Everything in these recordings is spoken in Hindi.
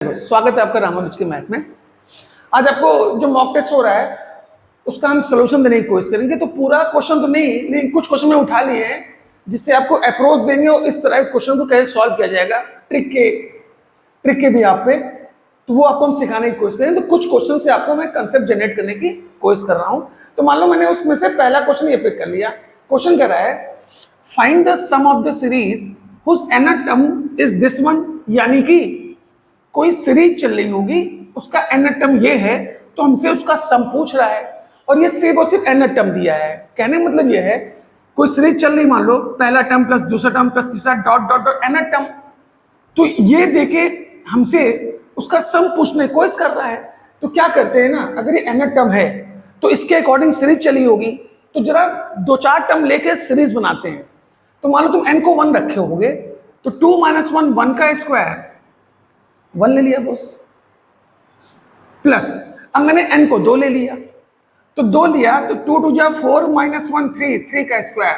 स्वागत है आपका रामानुज के मैथ में। आज आपको जो मॉक टेस्ट हो रहा है उसका हम सोल्यूशन देने की कोशिश करेंगे। तो पूरा क्वेश्चन तो नहीं, लेकिन कुछ क्वेश्चन में उठा लिए हैं जिससे आपको अप्रोच देंगे और इस तरह के क्वेश्चन को कैसे सॉल्व किया जाएगा ट्रिक के भी आप पे, तो वो आपको हम सिखाने की कोशिश करेंगे। तो कुछ क्वेश्चन से आपको मैं कंसेप्ट जनरेट करने की कोशिश कर रहा हूँ। तो मान लो मैंने उसमें से पहला क्वेश्चन ये पिक कर लिया। क्वेश्चन कह रहा है find the sum of the series whose nth term is this one, यानी कि कोई सीरीज चल रही होगी, उसका nth टर्म ये है, तो हमसे उसका सम पूछ रहा है और ये सिर्फ और सिर्फ nth टर्म दिया है। कहने मतलब ये है कोई सीरीज चल रही, मान लो पहला टर्म प्लस दूसरा टर्म प्लस तीसरा dot dot dot nth term, तो ये देके हमसे उसका सम पूछने की कोशिश कर रहा है। तो क्या करते हैं ना, अगर ये nth टर्म है तो इसके अकॉर्डिंग सीरीज चली होगी, तो जरा दो चार टर्म लेके सीरीज बनाते हैं। तो मान लो तुम n को 1 रखे होगे, तो 2 - 1 1 का स्क्वायर 1 ले लिया बॉस, प्लस अब मैंने n को 2 ले लिया, तो 2 लिया तो 2 2 जा 4 - 1 3, 3 का स्क्वायर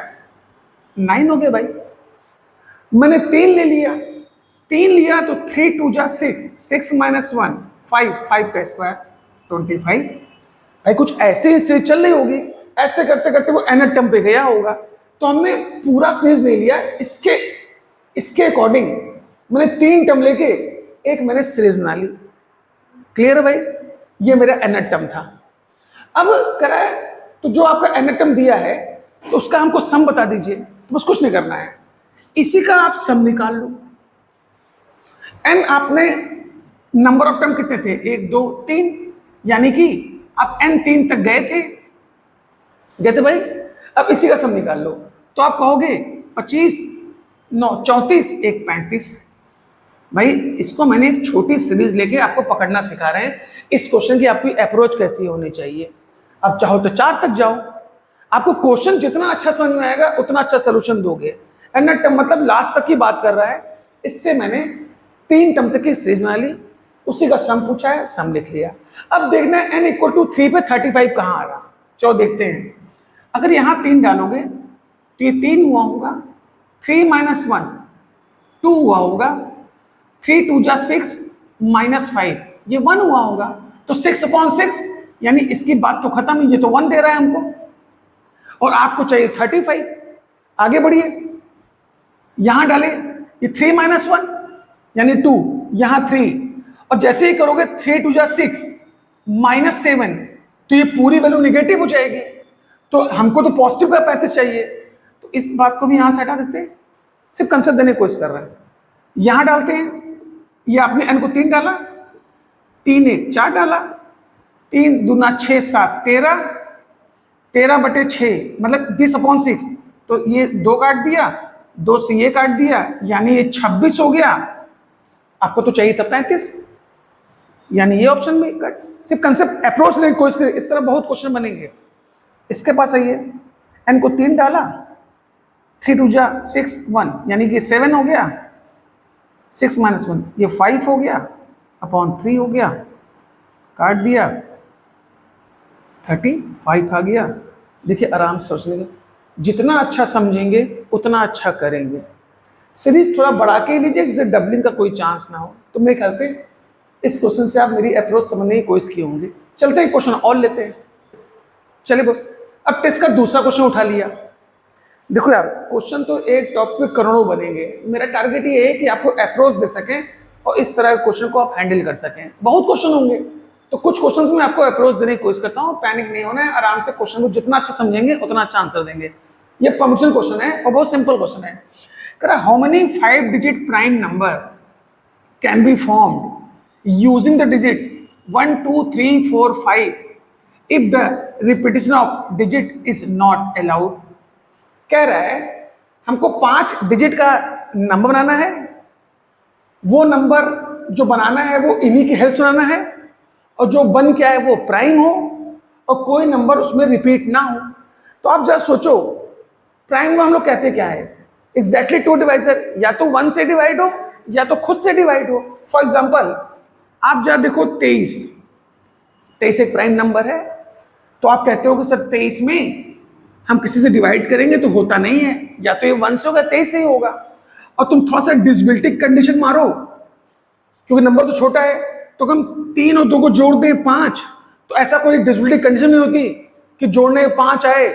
9 हो गया भाई। मैंने 3 ले लिया, 3 लिया तो 3 2 जा 6, 6 - 1 5, 5 का स्क्वायर 25। भाई कुछ ऐसे ही सीरीज चल रही होगी, ऐसे करते करते वो nth टर्म पे गया होगा, तो हमने पूरा सीरीज ले लिया। इसके अकॉर्डिंग मैंने 3 टर्म लेके एक मैंने सीरीज बना ली। क्लियर है भाई, ये मेरा nth टर्म था। अब करा है तो जो आपका nth टर्म दिया है तो उसका हमको सम बता दीजिए, तो बस कुछ नहीं करना है, इसी का आप सम निकाल लो। n आपने नंबर ऑफ टर्म कितने थे, 1 2 3, यानी कि आप n 3 तक गए थे भाई। अब इसी का सम निकाल लो, तो आप कहोगे 25 9 34 1 35। भाई इसको मैंने एक छोटी सीरीज लेके आपको पकड़ना सिखा रहे हैं, इस क्वेश्चन की आपकी अप्रोच कैसी होनी चाहिए। अब चाहो तो 4 तक जाओ, आपको क्वेश्चन जितना अच्छा समझ में आएगा उतना अच्छा सोल्यूशन दोगे। nth टर्म मतलब लास्ट तक की बात कर रहा है, इससे मैंने 3 टर्म तक की सीरीज बना ली, उसी का सम पूछा है, सम लिख लिया। अब देखना है n = 3 पे 35 कहाँ आ रहा। चलो देखते हैं, अगर यहां 3 डालोगे तो ये 3 हुआ होगा, 3 - 1 2 हुआ होगा, 3 2 जा 6 -5 ये 1 हुआ होगा, तो 6/6, यानी इसकी बात तो खत्म, ये तो 1 दे रहा है हमको और आपको चाहिए 35। आगे बढ़िए, यहां डाले ये 3 - 1 यानी 2, यहां 3, और जैसे ही करोगे 3 2 जा 6 -7, तो ये पूरी वैल्यू निगेटिव हो जाएगी, तो हमको तो पॉजिटिव का 35 चाहिए, तो इस बात को भी यहां से हटा देते हैं, सिर्फ कंसेप्ट देने की कोशिश कर रहे हैं। यहां डालते हैं, ये आपने n को 3 डाला, 3 1 4 डाला, 3 दूना 6 7 13, 13/6 मतलब 20/6, तो ये 2 काट दिया, 2 से ये काट दिया, यानी ये 26 हो गया। आपको तो चाहिए था 35, यानी ये ऑप्शन में कट। सिर्फ कंसेप्ट अप्रोच लेने की कोशिश करें, इस तरह बहुत क्वेश्चन बनेंगे। इसके पास आइए, n को 3 डाला, 3 2 जा 6 1, यानी कि 7 हो गया, 6 - 1 ये 5 हो गया, अपॉन 3 हो गया, काट दिया, 35 आ गया। देखिए आराम से सोच लेंगे, जितना अच्छा समझेंगे उतना अच्छा करेंगे। सीरीज थोड़ा बढ़ा के लीजिए जिससे डबलिंग का कोई चांस ना हो। तो मेरे ख्याल से इस क्वेश्चन से आप मेरी अप्रोच समझने की कोशिश किए होंगे। चलते हैं क्वेश्चन और लेते हैं। चलिए बस, अब टेस्ट का दूसरा क्वेश्चन उठा लिया। देखो यार, क्वेश्चन तो एक टॉपिक पे करोड़ों बनेंगे। मेरा टारगेट ये है कि आपको अप्रोच दे सकें और इस तरह के क्वेश्चन को आप हैंडल कर सकें। बहुत क्वेश्चन होंगे, तो कुछ क्वेश्चंस में आपको अप्रोच देने की कोशिश करता हूँ। पैनिक नहीं होना है, आराम से क्वेश्चन को जितना अच्छा समझेंगे उतना अच्छा आंसर देंगे। ये परमिशन क्वेश्चन है और बहुत सिंपल क्वेश्चन है। कह रहा how many 5 digit prime number can be formed using the digit 1 2 3 4 5 if the repetition of digit is not allowed। कह रहा है हमको 5 डिजिट का नंबर बनाना है, वो नंबर जो बनाना है वो इन्हीं की हेल्प से बनाना है, और जो बन के आए वो प्राइम हो और कोई नंबर उसमें रिपीट ना हो। तो आप जरा सोचो, प्राइम को हम लोग कहते क्या है, एग्जैक्टली 2 डिवाइजर, या तो 1 से डिवाइड हो या तो खुद से डिवाइड हो। फॉर एग्जाम्पल आप जरा देखो 23 एक प्राइम नंबर है, तो आप कहते हो कि सर 23 में हम किसी से डिवाइड करेंगे तो होता नहीं है, या तो ये 1 से होगा 23 से ही होगा। और तुम थोड़ा सा डिसबिलिटी कंडीशन मारो क्योंकि नंबर तो छोटा है, तो हम 3 और 2 को जोड़ दें 5, तो ऐसा कोई डिविजिबिलिटी कंडीशन नहीं होती कि जोड़ने 5 आए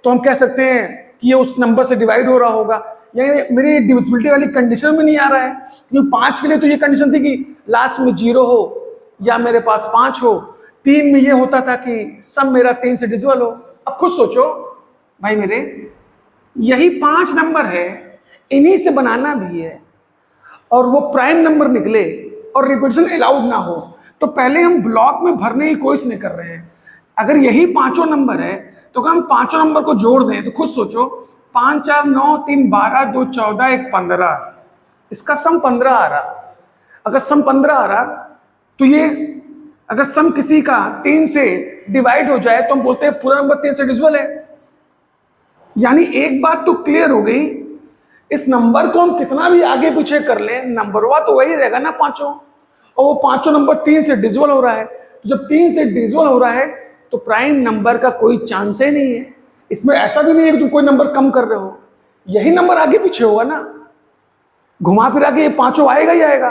तो हम कह सकते हैं कि ये उस नंबर से डिवाइड हो रहा होगा। यानी मेरी डिविजिबिलिटी वाली कंडीशन में नहीं आ रहा है, क्योंकि 5 के लिए तो ये कंडीशन थी कि लास्ट में 0 हो या मेरे पास 5 हो। 3 में ये होता था कि सम मेरा 3 से डिविजिबल हो। अब खुद सोचो भाई मेरे, यही 5 नंबर है, इन्हीं से बनाना भी है और वो प्राइम नंबर निकले और रिपीटेशन अलाउड ना हो, तो पहले हम ब्लॉक में भरने की कोशिश नहीं कर रहे हैं। अगर यही 5 नंबर है तो हम 5 नंबर को जोड़ दें, तो खुद सोचो 5 4 9 3 12 2 14 1 15, इसका सम 15 आ रहा। अगर सम 15 आ रहा तो ये अगर सम किसी का 3 से डिवाइड हो जाए तो हम बोलते हैं पूरा नंबर 3 से डिविजिबल है। यानी एक बात तो क्लियर हो गई, इस नंबर को हम कितना भी आगे पीछे कर लें, नंबरवा तो वही रहेगा ना 5, और वो 5 नंबर 3 से डिविजिबल हो रहा है। तो जब 3 से डिविजिबल हो रहा है तो प्राइम नंबर का कोई चांस ही नहीं है। इसमें ऐसा भी नहीं है कि तुम कोई नंबर कम कर रहे हो, यही नंबर आगे पीछे होगा ना, घुमा फिरा के ये 5 आएगा ही आएगा।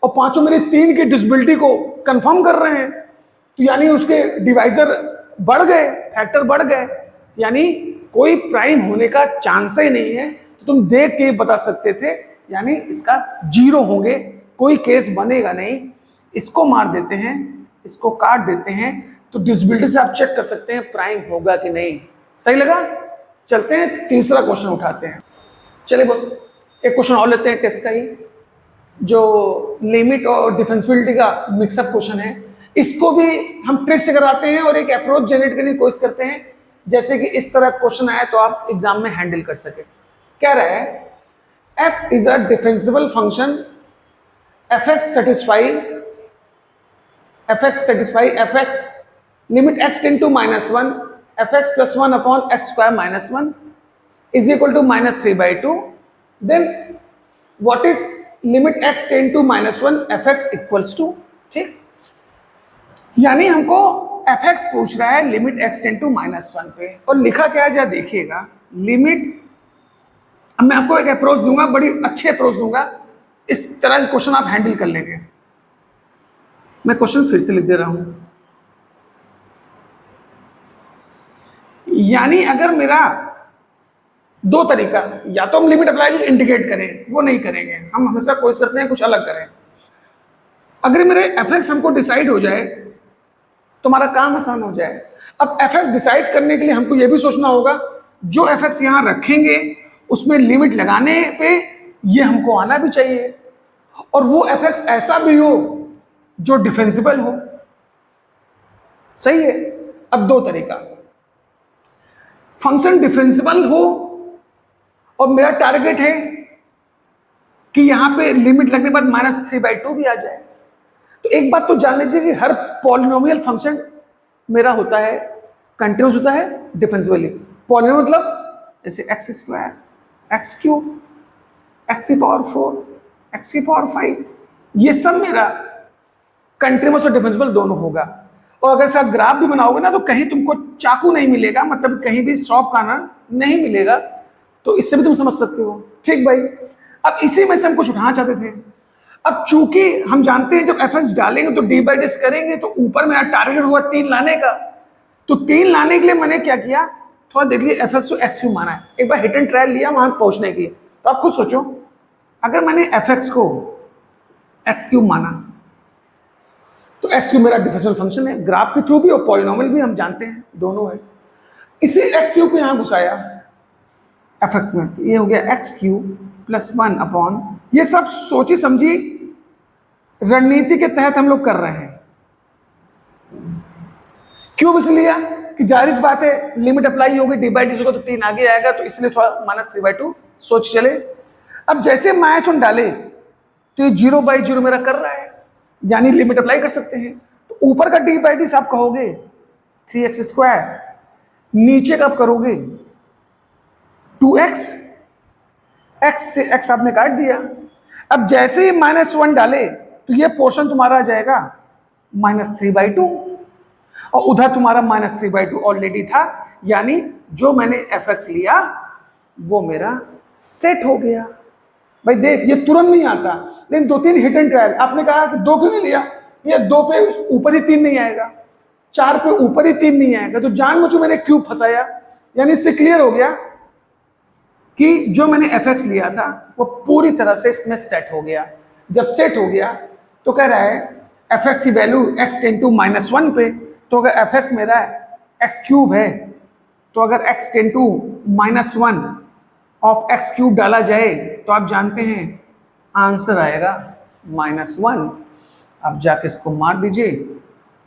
और 5 मेरे 3 की डिविजिबिलिटी को कंफर्म कर रहे हैं, तो यानी उसके डिवाइजर बढ़ गए, फैक्टर बढ़ गए, यानी कोई प्राइम होने का चांस ही नहीं है। तो तुम देख के बता सकते थे, यानी इसका 0 होंगे, कोई केस बनेगा नहीं। इसको मार देते हैं, इसको काट देते हैं, तो डिविजिबिलिटी से आप चेक कर सकते हैं प्राइम होगा कि नहीं। सही लगा? चलते हैं तीसरा क्वेश्चन उठाते हैं। चलिए बस एक क्वेश्चन और लेते हैं टेस्ट का ही, जो लिमिट और डिफेंसिबिलिटी का मिक्सअप क्वेश्चन है। इसको भी हम ट्रिक से कराते हैं और एक अप्रोच जनरेट करने की कोशिश करते हैं, जैसे कि इस तरह क्वेश्चन आए तो आप एग्जाम में हैंडल कर सके। कह रहा है f is a differentiable function, fx satisfy fx limit x tend to -1 fx plus 1 upon x square minus 1 is equal to -3/2. Then what is limit x tend to -1 fx equals to. ठीक, यानी हमको fx पूछ रहा है लिमिट x टेंड टू -1 पे, और लिखा क्या है जरा देखिएगा, लिमिट। अब मैं आपको एक अप्रोच दूंगा, बड़ी अच्छी अप्रोच दूंगा, इस तरह के क्वेश्चन आप हैंडल कर लेंगे। मैं क्वेश्चन फिर से लिख दे रहा हूं, यानी अगर मेरा 2 तरीका, या तो हम लिमिट अप्लाई इंडिकेट करें, वो नहीं करेंगे, हम हमेशा कोशिश करते हैं कुछ अलग करें। अगर मेरे fx हमको डिसाइड हो जाए तो हमारा काम आसान हो जाए। अब fx डिसाइड करने के लिए हमको ये भी सोचना होगा, जो fx यहां रखेंगे उसमें लिमिट लगाने पे ये हमको आना भी चाहिए, और वो fx ऐसा भी हो जो डिफेंसिबल हो। सही है? अब 2 तरीका, फंक्शन डिफेंसिबल हो और मेरा टारगेट है कि यहां पे लिमिट लगने के बाद -3/2 भी आ जाए। तो एक बात तो जान लीजिए कि हर पॉलिनोमियल फंक्शन मेरा होता है कंटिन्यूस, होता है डिफेंसिबली। पॉलिनोमियल मतलब जैसे x², x³ x⁴ x⁴, ये सब मेरा कंटिन्यूस और डिफेंसिबल दोनों होगा। और अगर इसका ग्राफ भी बनाओगे ना तो कहीं तुमको चाकू नहीं मिलेगा, मतलब कहीं भी शॉर्प कॉर्नर नहीं मिलेगा, तो इससे भी तुम समझ सकते हो। ठीक भाई, अब इसी में से हम कुछ उठाना चाहते थे। अब चूंकि हम जानते हैं जब fx डालेंगे तो d/d करेंगे, तो ऊपर मेरा टारगेट हुआ 3 लाने का, तो 3 लाने के लिए मैंने क्या किया, थोड़ा देख लिया fx को x³ माना है, एक बार हिट एंड ट्रायल लिया वहां पहुंचने की। तो आप खुद सोचो, अगर मैंने fx को x³ माना तो x³ मेरा डिफरेंशियल फंक्शन है, ग्राफ के थ्रू भी और पॉलिनोमियल भी हम जानते हैं, दोनों है। इसी x³ को यहां घुसाया fx में, तो ये हो गया x³ + 1 अपॉन, ये सब सोची समझी रणनीति के तहत हम लोग कर रहे हैं। क्यों इसलिए कि जाहिर बात है लिमिट अप्लाई होगी, d/d होगा तो 3 आगे आएगा, तो इसलिए थोड़ा -3/2 सोच चले। अब जैसे -1 डाले तो ये 0/0 मेरा कर रहा है, यानी लिमिट अप्लाई कर सकते हैं। तो ऊपर का d/d से आप कहोगे 3x², नीचे का आप करोगे 2x, x से x आपने काट दिया। अब जैसे ही -1 डाले तो ये पोर्शन तुम्हारा आ जाएगा -3/2, और उधर तुम्हारा -3/2 ऑलरेडी था, यानी जो मैंने fx लिया वो मेरा सेट हो गया। भाई देख ये तुरंत नहीं आता, लेकिन 2-3 हिट एंड ट्रायल। आपने कहा कि 2 क्यों नहीं लिया, ये 2 पे ऊपर ही 3 नहीं आएगा, 4 पे ऊपर ही 3 नहीं आएगा, तो जानबूझ के मैंने क्यूब फंसाया। यानी इससे क्लियर हो गया कि जो मैंने fx लिया था वो पूरी तरह से इसमें सेट हो गया। जब सेट हो गया तो कह रहा है fx की वैल्यू x टेंड टू -1 पे, तो अगर fx मेरा x क्यूब है तो अगर x tend to -1 of x cube डाला जाए तो आप जानते हैं आंसर आएगा -1। आप जाके इसको मार दीजिए।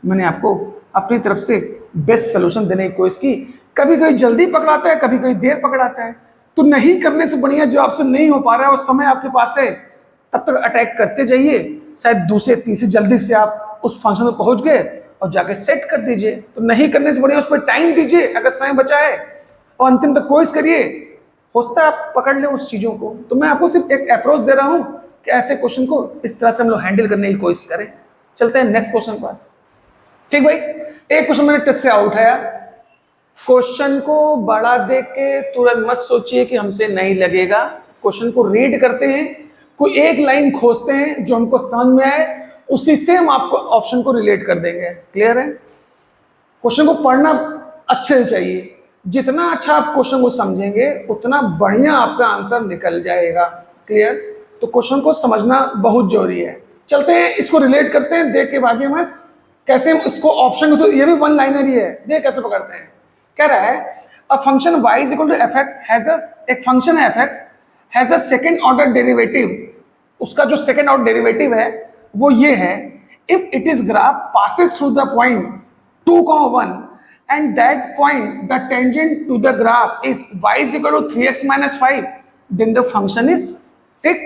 मैंने आपको अपनी तरफ से बेस्ट सोल्यूशन देने की कोशिश की। कभी कभी जल्दी पकड़ाता है, कभी कभी देर पकड़ाता है, तो नहीं करने से बढ़िया जो आपसे नहीं हो पा रहा है और समय आपके पास है तब तक अटैक करते जाइए। शायद दूसरे तीसरे जल्दी से आप उस फंक्शन में पहुंच गए और जाके सेट कर दीजिए। तो नहीं करने से बढ़िया उस पर टाइम दीजिए अगर समय बचा है, और अंतिम तक कोशिश करिए, हो सकता है आप पकड़ ले उस चीजों को। तो मैं आपको सिर्फ एक अप्रोच दे रहा हूं कि ऐसे क्वेश्चन को इस तरह से हम लोग हैंडल करने की कोशिश करें। चलते हैं नेक्स्ट क्वेश्चन के पास। ठीक भाई, एक क्वेश्चन मैंने टेस्ट से आउट उठाया। क्वेश्चन को बड़ा देख के तुरंत मत सोचिए कि हमसे नहीं लगेगा। क्वेश्चन को रीड करते हैं, कोई एक लाइन खोजते हैं जो हमको समझ में आए, उसी से हम आपको ऑप्शन को रिलेट कर देंगे। क्लियर है? क्वेश्चन को पढ़ना अच्छे से चाहिए। जितना अच्छा आप क्वेश्चन को समझेंगे उतना बढ़िया आपका आंसर निकल जाएगा। क्लियर? तो क्वेश्चन को समझना बहुत जरूरी है। चलते हैं इसको रिलेट करते हैं, देख के भाग्य में कैसे हम इसको ऑप्शन, तो ये भी वन लाइनर ही है, देख कैसे पकड़ते हैं। कह रहा है a function y is equal to fx has एक फंक्शन है fx has a second order derivative. उसका जो सेकंड ऑर्डर डेरिवेटिव है वो ये है, if it is graph passes through the point 2,1 and that point the tangent to the graph is y is equal to 3x - 5 then the function is. ठीक,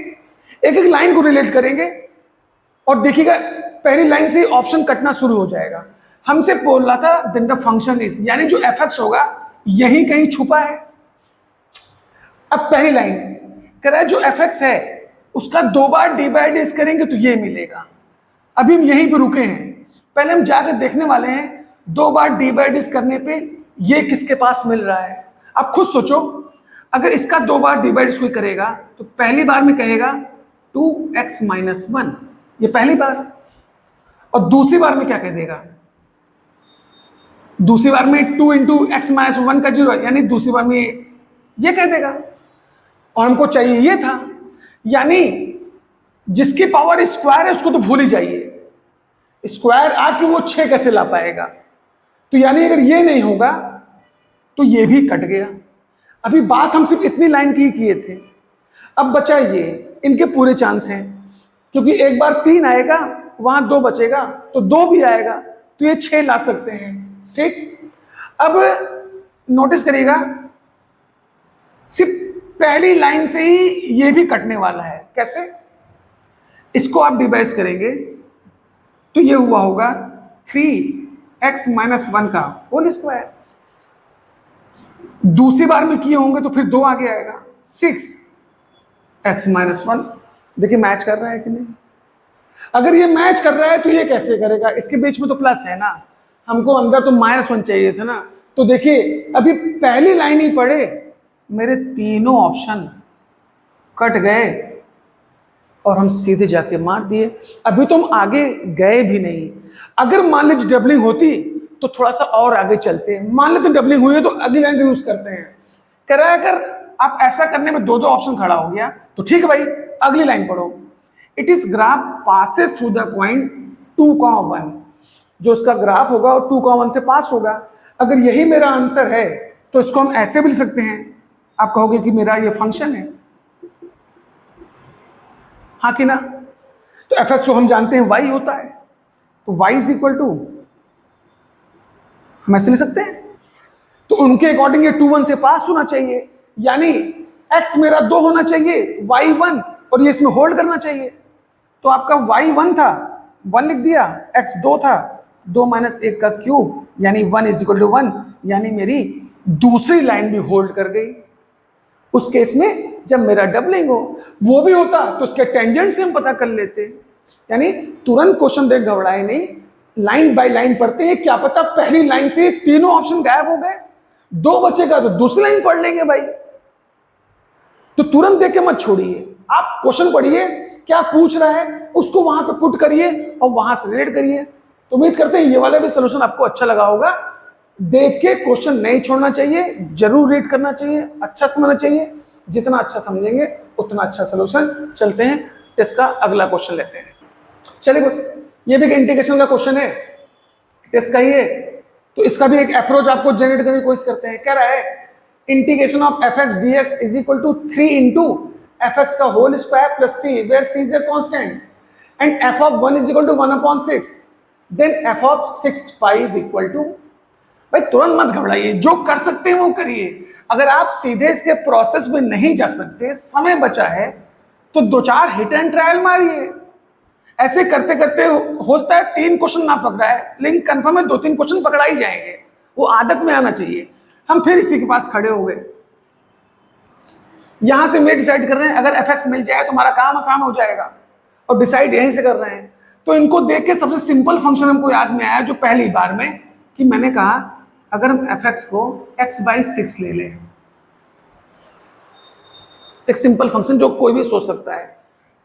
एक एक लाइन को रिलेट करेंगे और देखिएगा पहली लाइन से ऑप्शन कटना शुरू हो जाएगा। हमसे बोल रहा था देन द फंक्शन इज, यानी जो fx होगा यही कहीं छुपा है। अब पहली लाइन कह रहा है जो fx है उसका 2 बार डिवाइड करेंगे तो ये मिलेगा। अभी हम यहीं पे रुके हैं, पहले हम जाकर देखने वाले हैं 2 बार डिवाइड करने पे ये किसके पास मिल रहा है। आप खुद सोचो, अगर इसका 2 बार डिवाइड कोई करेगा तो पहली बार में कहेगा 2x - 1, ये पहली बार, और दूसरी बार में क्या कह देगा, दूसरी बार में 2 × x - 1 का 0, यानी दूसरी बार में ये कह देगा। और हमको चाहिए ये था, यानी जिसकी पावर स्क्वायर है उसको तो भूल ही जाइए, स्क्वायर आके वो 6 कैसे ला पाएगा। तो यानी अगर ये नहीं होगा तो ये भी कट गया। अभी बात हम सिर्फ इतनी लाइन की किए थे। अब बचा ये, इनके पूरे चांस हैं, क्योंकि एक बार 3 आएगा वहां 2 बचेगा तो 2 भी आएगा, तो ये 6 ला सकते हैं। ठीक, अब नोटिस करिएगा सिर्फ पहली लाइन से ही ये भी कटने वाला है। कैसे? इसको आप डिवाइड करेंगे तो ये हुआ होगा 3x - 1 का होल स्क्वायर। दूसरी बार में किए होंगे तो फिर 2 आगे आएगा, 6x - 1। देखिए मैच कर रहा है कि नहीं। अगर ये मैच कर रहा है तो ये कैसे करेगा, इसके बीच में तो प्लस है ना, हमको अंदर तो -1 चाहिए था ना। तो देखिए अभी पहली लाइन ही पढ़े, मेरे तीनों ऑप्शन कट गए और हम सीधे जाके मार दिए। अभी तो हम आगे गए भी नहीं। अगर मान लीजिए डबलिंग होती तो थोड़ा सा और आगे चलते हैं। मान लेते डबलिंग हुई है तो अगली लाइन का यूज करते हैं। कह रहा है अगर आप ऐसा करने में 2 ऑप्शन खड़ा हो गया तो ठीक है भाई, अगली लाइन पढ़ो। It is graph passes through the point 2,1, जो उसका ग्राफ होगा वो 2,1 से पास होगा। अगर यही मेरा आंसर है तो इसको हम ऐसे भी लिख सकते हैं, आप कहोगे कि मेरा ये फंक्शन है, हाँ कि ना। तो fx जो हम जानते हैं y होता है, तो y इज इक्वल टू, हम ऐसे लिख सकते हैं। तो उनके अकॉर्डिंग ये 2,1 से पास होना चाहिए, यानी x मेरा 2 होना चाहिए, y 1, और ये इसमें होल्ड करना चाहिए। तो आपका y 1 था, 1 लिख दिया, x 2 था, 2 - 1 का क्यूब, यानी 1 इज इक्वल टू 1, यानी मेरी दूसरी लाइन भी होल्ड कर गई। उस केस में जब मेरा डबलिंग हो, वो भी होता तो उसके टेंजेंट से हम पता कर लेते। यानी तुरंत क्वेश्चन देख घबराए नहीं, लाइन बाय लाइन पढ़ते हैं। क्या पता पहली लाइन से तीनों ऑप्शन गायब हो गए, 2 बचेगा तो दूसरी लाइन पढ़ लेंगे भाई। तो तुरंत देख के मत छोड़िए, आप क्वेश्चन पढ़िए, क्या पूछ रहा है उसको वहां पे पुट करिए और वहां से रिलेट करिए। तो उम्मीद करते हैं ये वाला भी सोल्यूशन आपको अच्छा लगा होगा। देख के क्वेश्चन नहीं छोड़ना चाहिए, जरूर रीड करना चाहिए, अच्छा समझना चाहिए। जितना अच्छा समझेंगे उतना अच्छा सोल्यूशन। चलते हैं टेस्ट का अगला क्वेश्चन लेते हैं। चलिए बस, ये भी एक इंटीग्रेशन का क्वेश्चन है, टेस्ट का ही है, तो इसका भी एक अप्रोच आपको जनरेट करने की कोशिश करते हैं। कह रहा है integration of f x d x is equal to 3 into f x का whole square plus c, where c is a constant, and f of 1 is equal to 1/6, then f of 6 pi is equal to. भाई तुरंत मत घबराइए, जो कर सकते हैं वो करिए। अगर आप सीधे इसके प्रोसेस में नहीं जा सकते, समय बचा है, तो 2-4 हिट एंड ट्रायल मारिए। ऐसे करते करते हो सकता है 3 क्वेश्चन ना पकड़ा है, लेकिन कंफर्म है 2-3 क्वेश्चन पकड़ा ही जाएंगे। वो आदत में आना चाहिए। हम फिर इसी के पास खड़े हो गए। यहां से मैं डिसाइड कर रहे हैं, अगर एफ एक्स मिल जाए तो हमारा काम आसान हो जाएगा, और डिसाइड यहीं से कर रहे हैं। तो इनको देख के सबसे सिंपल फंक्शन हमको याद में आया जो पहली बार में, कि मैंने कहा अगर हम एफ एक्स को x/6 ले लें, एक सिंपल फंक्शन जो कोई भी सोच सकता है,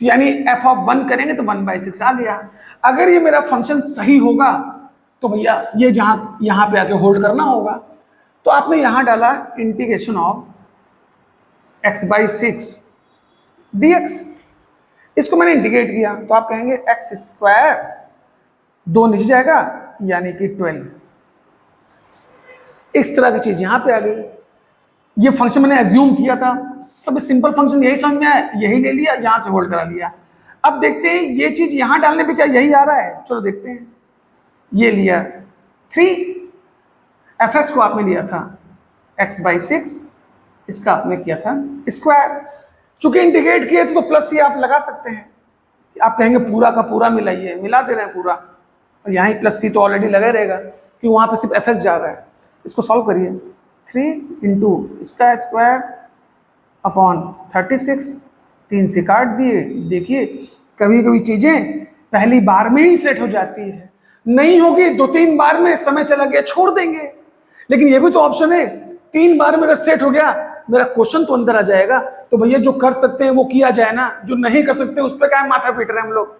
तो यानी एफ ऑफ 1 करेंगे तो 1/6 आ गया। अगर ये मेरा फंक्शन सही होगा तो भैया ये यहां पे आके होल्ड करना होगा। तो आपने यहां डाला इंटीग्रेशन ऑफ x/6 dx, इसको मैंने इंटीग्रेट किया तो आप कहेंगे x², 2 नीचे जाएगा यानी कि 12। इस तरह की चीज यहां पे आ गई। ये फंक्शन मैंने एज्यूम किया था, सब सिंपल फंक्शन यही समझ में आया, यही ले लिया, यहां से होल्ड करा लिया। अब देखते हैं ये चीज यहां डालने पे क्या यही आ रहा है। चलो देखते हैं। ये लिया 3, fx को आपने लिया था x/6, इसका आपने किया था स्क्वायर। चूंकि इंटीग्रेट किए थे तो प्लस ही आप लगा सकते हैं। आप कहेंगे पूरा का पूरा मिलाइए, मिला दे रहे हैं पूरा, और यहाँ ही प्लस सी तो ऑलरेडी लगा रहेगा कि वहां पे सिर्फ fx जा रहा है। इसको सॉल्व करिए। 3 इंटू इसका स्क्वायर अपॉन 36, 3 से काट दिए। देखिए कभी कभी चीजें पहली बार में ही सेट हो जाती है, नहीं होगी 2-3 बार में, समय चला गया छोड़ देंगे। लेकिन ये भी तो ऑप्शन है, 3 बार में अगर सेट हो गया मेरा क्वेश्चन तो अंदर आ जाएगा। तो भैया जो कर सकते हैं वो किया जाए ना, जो नहीं कर सकते उस पर क्या माथा पीट रहे हैं हम लोग।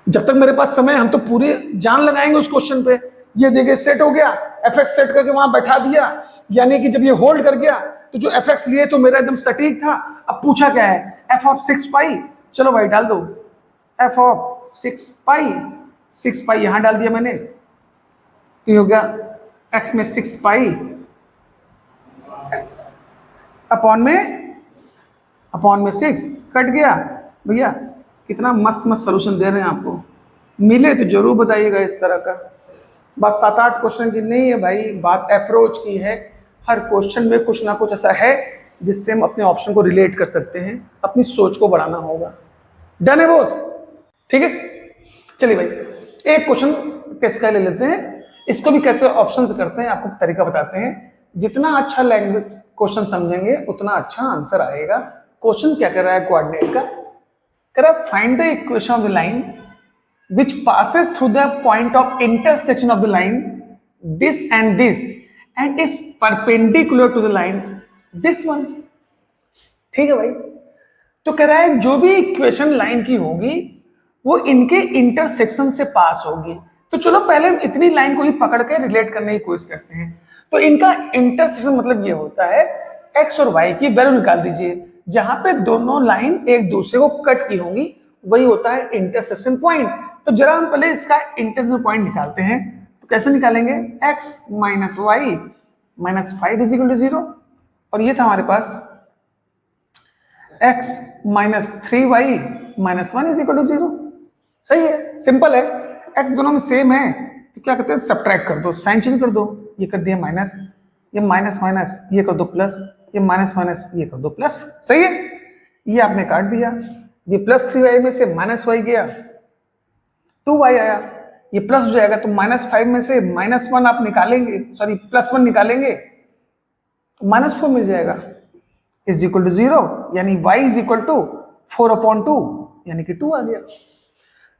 जब तक मेरे पास समय, हम तो पूरी जान लगाएंगे उस क्वेश्चन पे। ये देखिए सेट हो गया, एफ एक्स सेट करके वहां बैठा दिया, यानी कि जब ये होल्ड कर गया तो जो एफ एक्स लिए तो मेरा एकदम सटीक था। अब पूछा क्या है, एफ ऑफ 6 पाई। चलो भाई डाल दो, एफ ऑफ 6 पाई, 6 पाई यहां डाल दिया मैंने, ये हो गया एक्स में 6 पाई अपॉन में 6 कट गया। भैया कितना मस्त मस्त सोल्यूशन दे रहे हैं आपको, मिले तो जरूर बताइएगा इस तरह का। बस 7-8 क्वेश्चन की नहीं है भाई, बात अप्रोच की है। हर क्वेश्चन में कुछ ना कुछ ऐसा है जिससे हम अपने ऑप्शन को रिलेट कर सकते हैं, अपनी सोच को बढ़ाना होगा। डन है बॉस? ठीक है, चलिए भाई एक क्वेश्चन टेस्ट का ले लेते हैं। इसको भी कैसे ऑप्शन से करते हैं आपको तरीका बताते हैं। जितना अच्छा लैंग्वेज क्वेश्चन समझेंगे उतना अच्छा आंसर आएगा। क्वेश्चन क्या कर रहा है, कोऑर्डिनेट का कह रहा है find the equation of the line which passes through the point of intersection of the line this and is perpendicular to the line this one। ठीक है भाई, तो कह रहा है जो भी इक्वेशन लाइन की होगी वो इनके इंटरसेक्शन से पास होगी। तो चलो पहले हम इतनी लाइन को ही पकड़ के रिलेट करने की कोशिश करते हैं। तो इनका इंटरसेक्शन मतलब ये होता है एक्स और वाई की वैल्यू निकाल दीजिए, जहां पे दोनों लाइन एक दूसरे को कट की होंगी वही होता है इंटरसेक्शन पॉइंट। तो जरा हम पहले इसका इंटरसेक्शन पॉइंट निकालते हैं। तो कैसे निकालेंगे, x minus Y minus 5 is equal to 0, और ये था हमारे पास x minus 3y minus 1 is equal to 0। सही है, सिंपल है। x दोनों में सेम है तो क्या करते हैं, सब्ट्रैक्ट कर दो, साइन चेंज कर दो। ये कर दिया माइनस, ये माइनस माइनस ये कर दो प्लस, ये माइनस माइनस ये कर दो प्लस। सही है, ये आपने काट दिया। ये प्लस 3y में से माइनस y गया, 2y आया, ये प्लस हो जाएगा। तो -5 में से -1 आप निकालेंगे, सॉरी +1 निकालेंगे तो -4 मिल जाएगा, इज इक्वल टू 0, यानी y इज इक्वल टू 4/2 यानी कि 2 आ गया।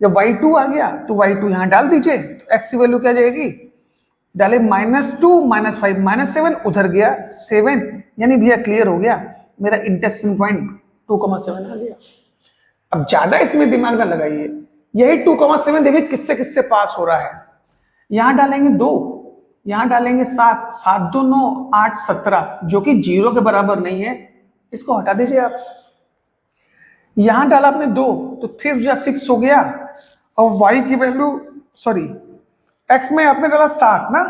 जब y2 आ गया तो y2 यहां डाल दीजिए, तो x की वैल्यू क्या जाएगी, डाले -2 -5 -7, उधर गया 7, यानी भैया क्लियर हो गया मेरा इंटरसेक्शन पॉइंट 2,7 आ गया। अब ज्यादा इसमें दिमाग ना लगाइए, यही 2,7 देखिए किससे किससे पास हो रहा है। यहां डालेंगे 2, यहां डालेंगे 7, 7 2 9 8 17, जो कि 0 के बराबर नहीं है, इसको हटा दीजिए आप। यहां डाला आपने 2 तो 3 या 6 हो गया, और y की वैल्यू सॉरी x में आपने डाला 7 ना,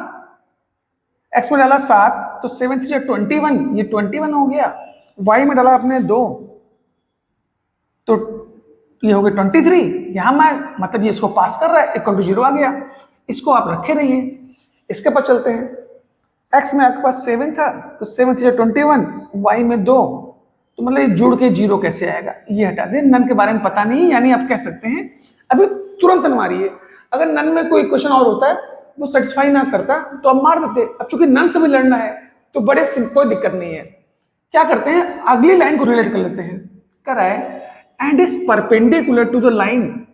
x में डाला 7 तो 7 3 21, ये 21 हो गया। y में डाला आपने 2 तो ये हो गया 23, यहां मैं मतलब ये इसको पास कर रहा है, इक्वल टू 0 आ गया। इसको आप रखे रहिए, इसके पास चलते हैं। x में आपके पास 7 था तो 7 3 21, y में 2 तो मतलब ये जुड़ के 0 कैसे आएगा, ये हटा दें। नन के बारे में पता नहीं, यानी आप कह सकते हैं अभी तुरंत न मारिए। अगर नन में कोई क्वेश्चन और होता है वो सेटिस्फाई ना करता तो आप मार देते। अब चूंकि नन से भी लड़ना है तो बड़े कोई दिक्कत नहीं है। क्या करते हैं, अगली लाइन को रिलेट कर लेते हैं। कर रहा है and is perpendicular to the line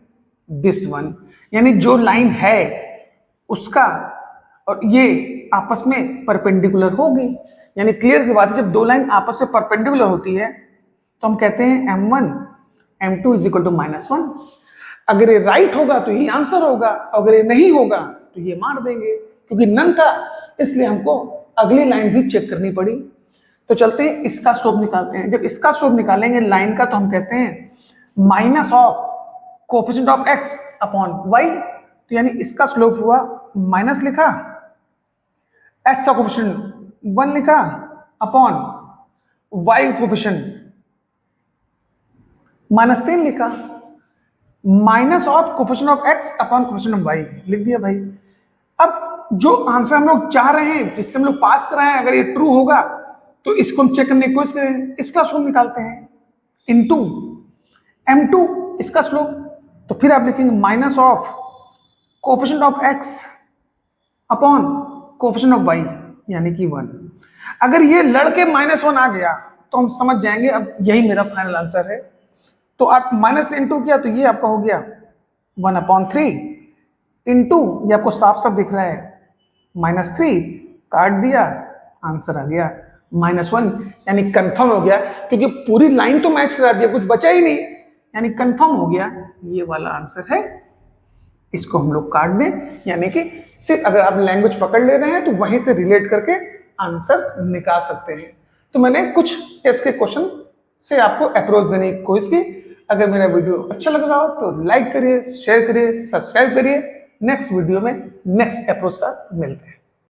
this one, यानी जो लाइन है उसका और ये आपस में परपेंडिकुलर होगी। यानी क्लियर की बात है, जब दो लाइन आपस से परपेंडिकुलर होती है तो हम कहते हैं m1 m2 is equal to -1। अगर ये राइट होगा तो ये आंसर होगा, अगर ये नहीं होगा तो ये मार देंगे। क्योंकि नन था इसलिए हमको अगली लाइन भी चेक करनी पड़ी। तो चलते हैं इसका स्लोप निकालते हैं। जब इसका स्लोप निकालेंगे लाइन का तो हम कहते हैं minus of coefficient of x upon y। तो यानी इसका स्लोप हुआ माइनस लिखा, x का कोएफिशिएंट 1 लिखा अपॉन y कोएफिशिएंट -3 लिखा, minus of coefficient of x upon coefficient of y लिख दिया भाई। अब जो आंसर हम लोग चाह रहे हैं, जिससे हम लोग पास कराएं, अगर ये ट्रू होगा तो इसको हम चेक करने की कोशिश करें। इसका स्लोप निकालते हैं इनटू m2 इसका स्लोप, तो फिर आप लिखेंगे minus of coefficient of x upon coefficient of y यानी कि 1। अगर ये लड़के -1 आ गया तो हम समझ जाएंगे अब यही मेरा फाइनल आंसर है। तो आप माइनस इंटू किया तो ये आपका हो गया 1/3 इंटू, ये आपको साफ साफ दिख रहा है -3, काट दिया, आंसर आ गया -1। यानी कंफर्म हो गया, क्योंकि पूरी लाइन तो मैच करा दिया, कुछ बचा ही नहीं, यानी कंफर्म हो गया ये वाला आंसर है। इसको हम लोग काट दें, यानी कि सिर्फ अगर आप लैंग्वेज पकड़ ले रहे हैं तो वहीं से रिलेट करके आंसर निकाल सकते हैं। तो मैंने कुछ टेस्ट के क्वेश्चन से आपको अप्रोच देने की कोशिश की। अगर मेरा वीडियो अच्छा लग रहा हो तो लाइक करिए, शेयर करिए, सब्सक्राइब करिए। नेक्स्ट वीडियो में नेक्स्ट अप्रोच साथ मिलते हैं।